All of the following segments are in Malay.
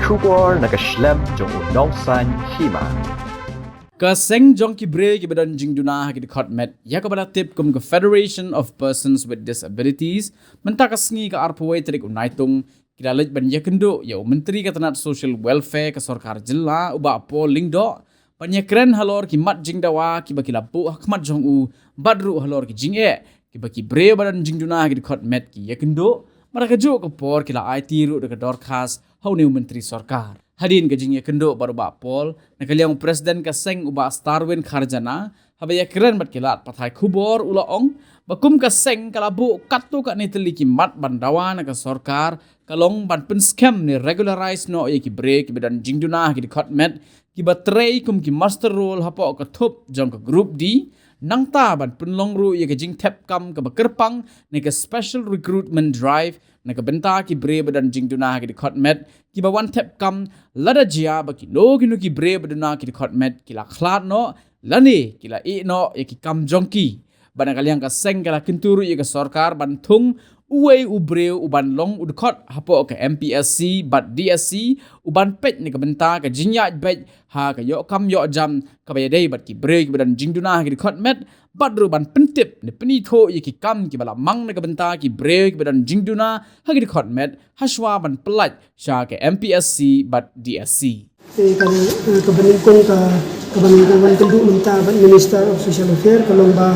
Shubor nakaslem jong unongsan hima. Kaseng jong ki bre ki badan jing duna ki khot met ya ka bala tip kum ka Federation of Persons with Disabilities menta kasngi ka arpawai trik unaitung kidalaj ban yakendo ya menteri ka tanat social welfare ka sarkar jilla uba polling do panyakren halor ki mat jing dawa ki bakila pu khmat jong u badru halor ki jing e ki baki bre badan jing duna ki khot met ki yakendo maraka jo ka por kila IT ru de ka dorkas hau new menteri sarkar hadin ke jing yakendo baru ba pol nakaliang presiden ka seng uba starwin kharjana habaya keren bat kilat pathai khubor ula ong bakum ka seng kalabu katu ka nitli ki mat bandawa na ka sarkar kalong ban pen scam ni regularize no ye ki break bidan jingduna ki khot met ki batrei kum ki master role hapo ka thup jong ka group D nang ta ban pen long ru ye ka jing tap kam ka bakerpang ni ka special recruitment drive na ka benta ki bre bidan jingduna ki khot met ki ba one tap kam lada jia ba ki no ki bre bidana ki khot met ki la khlat no lani ki la e no ye ki kam jongki bana kaliang ka seng kala kinturu ye ka sarkar ban thung uwe ubreu uban long udkhot hapo ka MPSC bat DSC uban pet ni ka benta ka jinya bet ha ka yo kam yo jam ka ba dei bat ki break badan jingduna ki khot met bat ru ban pentip ni peni tho ye ki kam ki bala mang ni ka benta ki break badan jingduna ha ki khot met haswa ban plat sha ka MPSC bat DSC kebaningkong kebaningkongan kenduk minta Minister of Social Affairs kalong ba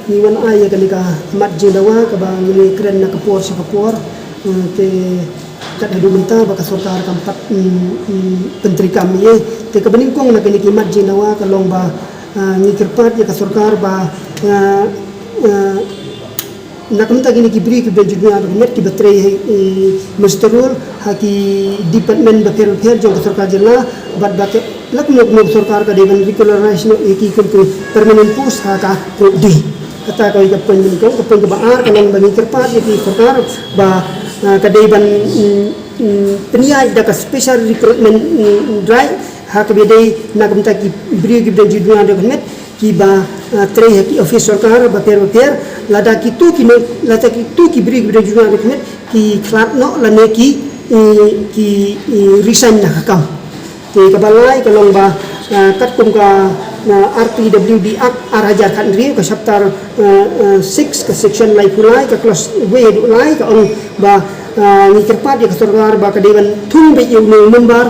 iwan ay kanika mat jidawa ka ba ngini kren na kapor sa kapor te kat hadu minta ba ka sarkar kampat menteri kami te kebaningkong na kaniki mat jidawa kalong ba ngikirpat ya ka sarkar ba nakamta gini kibri ki benjudnya net ki batre masterul haki department bater jong sarkar jilla bad baket lak sarkar ka devan regularize no eki kun permanent post ha ka di kata ka ka pen ko ka pen ba ar kanang bagi kerpat ki sarkar ba ka devan peniai da ka special recruitment drive ha ka bedai nakamta ki bri ki benjudnya net ki ba trei ki office sarkar bater lada ki tu ki bri ki benjudnya net ki klat no la ne ki resign na kam te kabalai kalong ba kat kum ka RPWD Act araja kan ri ka chapter 6 ka section lai pulai ka clause we lai ka ong ba ni kerpat ka sarkar ba ka dewan thung be yu member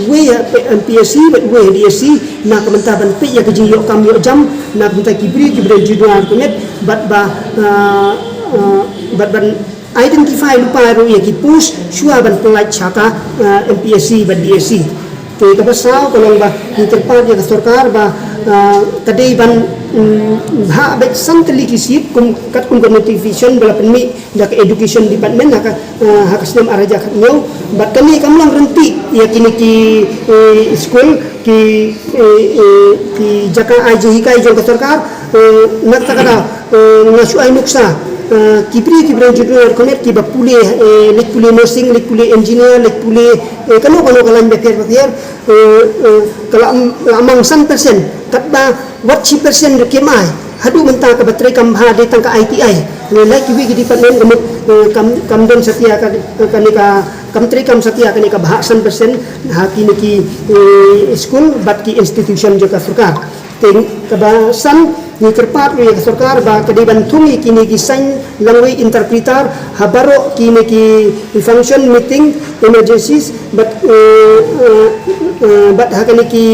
we MPSC but we DSC na kamentaban pe ya ka jiyo kam yo jam na kamenta kibri judua kunet bat ban identify lupa ru ya ki push shua ban pelaj chaka MPSC ban DSC te ka basau kolong ba ni terpad ya sarkar ba kadai ban ha bet santli ki sip kum kat kum notification bala penmi da ka education department ka hakasdam araja khatnyo bat kami kamlang renti ya kini ki school ki jaka aji hikai jong ka sarkar nak takada ngasu ai nuksa kibri judul konet ki bapule lek pule nursing lek pule engineer lek pule kano kalan beker kala amang 100% katba what 1% kemai hadu menta ka batrai kam ha de tang ka ITI nilai kiwi ki department kam don setia ka kanika kam tri kam setia kanika bah 100% ha ki school bat ki institution joka sarkar ting kabasan ni kerpat ni sarkar ba kadiban thungi kini ki sign language interpreter habaro kini ki function meeting emergencies but hakani ki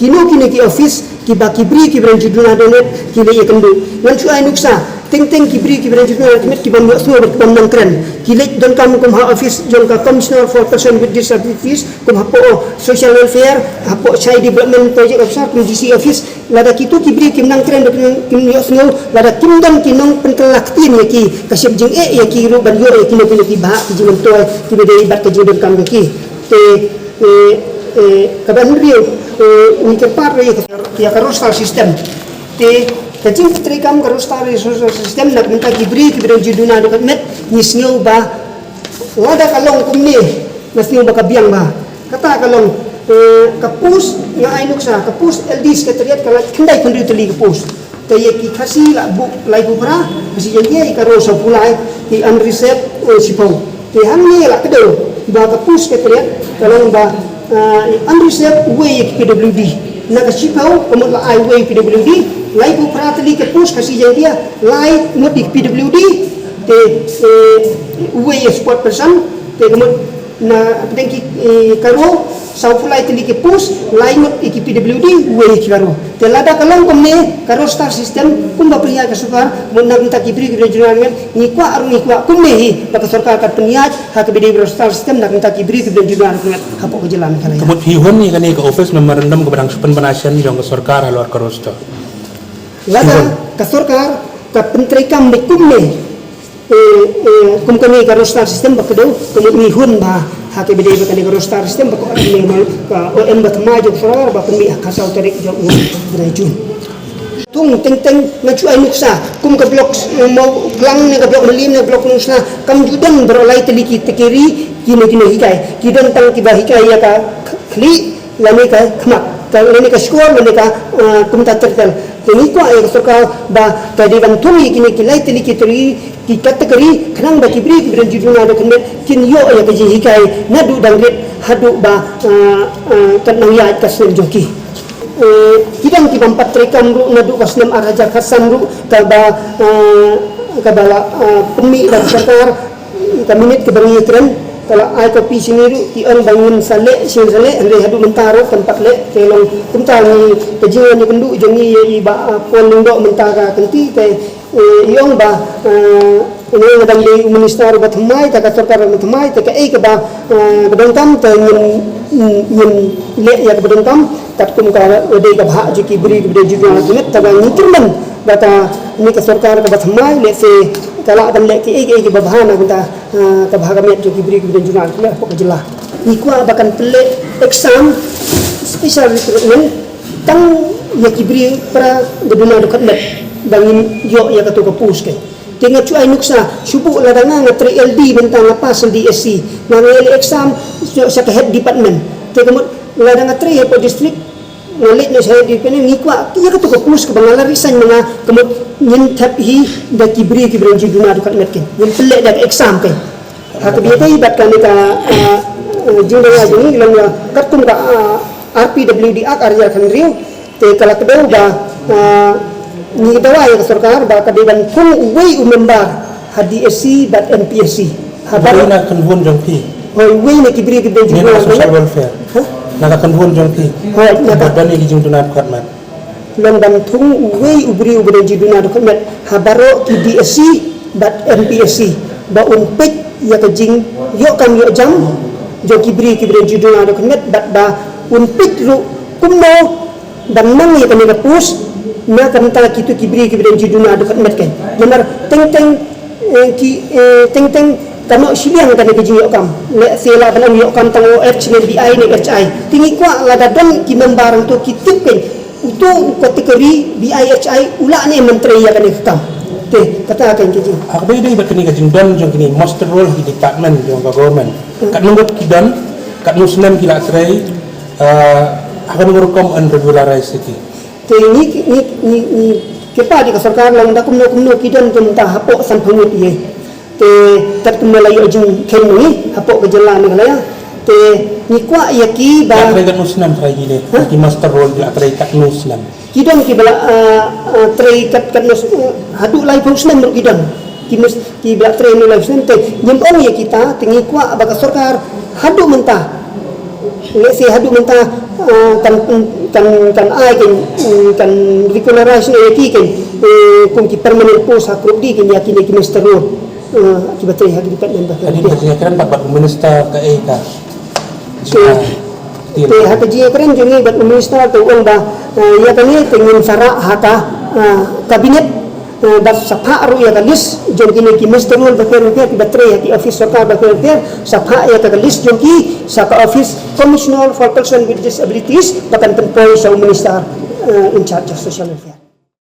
kini ki office ki bri ki branjuduna donet ki le ikendu ngan chu ai nuksa ting kibri ki branjuduna donet ki bambo so ban nang kren ki le don kam ha office jon ka commissioner for person with disabilities kum hapo social welfare hapo child development project officer kum GC office lada kitu kibri kim nang kren kim yo sno lada kimdam kinong penkelakti ni ki kasib jing ya ki ru ban yo ki no ki ba ki jing toy ki be dei bat ki jodon kam ki te kaban rio ni kerpat ri ya karostal system te kacing tri kam karostal system nak minta kibri juduna do met ni snyo ba lada kalong kumni nasnyo ba kabiang ba kata kalong kapus nga ainok sa kapus LD sekretariat kala kendai kundi teli kapus taye ki khasi la bu lai bu bra basi ye ka ro so pulai ki unreserved sipau ti hang ni la kedo ba ka push ke teriak kalau ba unreserved way ke PWD na ka sipau komot la ai way PWD lai ko pratali ke push kasi dia lai mot di PWD te way sport person te komot na tengki karo sau fulai tili ke push lai mot iki PWD way karo te lada kalong komne karo star system kumba priya ka sukar monna kita kibri ke regional ni kwa aru ni kwa kumne hi baka sarkar ka peniat ha ke bidi star system nak kita kibri ke regional ha po ke jalan kala kemut hihun ni kan ke office memorandum ke badang supan penasian jong ke sarkar haluar karosta lada ka sarkar ka penteri kam kumne kum kami karo star system bakdo kemut hihun ba ha ke bidi baka ni karo star system baka ni ka OM batma jong sarkar ba pemi kasau tarik jong rejun tung teng na cuai nuksa kum ka blok mau glang ne ka blok melim ne blok nuksa kam judan berolai teliki tekiri kini hikai kidan tang tiba hikai ya ka kli lani ka khmak ka lani ka skor lani ka kum ta tertel ini ko ay sarkar ba ka diban tumi kini kilai teliki teri ki kategori khnang ba kibri kibran juduna do kene kin yo ya ka hikai nadu dangret hadu ba kan nang ya ka sen joki kidang ki bampat rekam ru nadu wasnam araja khasan ru kaba pemi dan sarkar kabinet kebangi keren kalau ai kopi sini ru ki on bangun sale sin sale ande hadu mentaro tempat le kelong kumtal ni kejian ni kendu jongi i ba pon ndok mentara kenti te iong ba ini ngadang di minister ba thamai ta ka sarkar ba thamai ta ka ei ka ba kedengtam te yin le ya kedengtam kat kum ka ode ka bha ji ki bri bri ji na net ta ga nitirman bata ni ka sarkar ka ba thamai le se kala dan le ki ei ki ba bhana kita ka bha ga met ji ki bri bri ji na le ko jela ni ko bakan pele exam special recruitment tang ya ki bri para geduna do kat net bangin yo ya ka to ka push ke tengah cuai nuksa subuh ladanga ngatri LD bentang apa sendi SC ngambil exam sa head department tengah ladanga tri head district ngolit na sa di pene ngikwa ya ka to ko push ke bangala resign mga kemut nyin tap hi da kibri ji duna dekat metkin yin pele da exam ke ha ke biya kai bat kan ka jingda ya jini lang kat kum ka RPWD ak arya kan riu te kala kedau ba ni dawa ya sarkar ba kadiban kung way umembar hadi SC bat NPSC habar na kanhun jong pi hoy way na kibri juga social welfare na kanhun jong pi hoy na badan ni jing tunat khatmat lang dan thung way ubri jiduna khatmat habaro ki DSC bat NPSC ba unpik ya kajing yo kan yo jam jo kibri jiduna khatmat bat ba unpik ru kumno dan mang ya kan push na kanta kitu kibri jiduna dekat metken benar teng kano siliang kan ke jiyo kam le sela balang yo kam tang OH ne BI ne HI tingi kwa la dadon ki membarang to kitipken itu kategori BI HI ula ne menteri ya kan kam te kata kan ke ji akbe dei bakani ka jingdon jong kini master role di department jong government kat nunggut kidan kat muslim kila trai akan ngurukom unregularized city te ni kepa di sarkar lang da kumno kidan to mentah hapok san phangut ye te tat kumla yo jing ken ni hapok ke jela ni kala ya te ni kwa ya ki ba kat muslim trai gile ki master role di trai kat muslim kidan ki bala trai kat hadu lai muslim ru kidan ki bala trai ni lai muslim te nyembong ya kita tingi kwa ba sarkar hadu mentah le se hadu mentah kan ai kan regularization ki kan kum ki permanent post akrup di kan yakin ki minister ro ki batai hadu dekat member tadi kan pak minister ke eta te hak ji keren jeni bat minister to on ba ya kan ni tengin sara hata kabinet bat sapha ru ya list jom kini ki minister ro ba ki batai ki office sarkar ba sapha ya ka list jom ki sa office commissioner for person with disabilities bahkan tempoy sa minister in charge of social welfare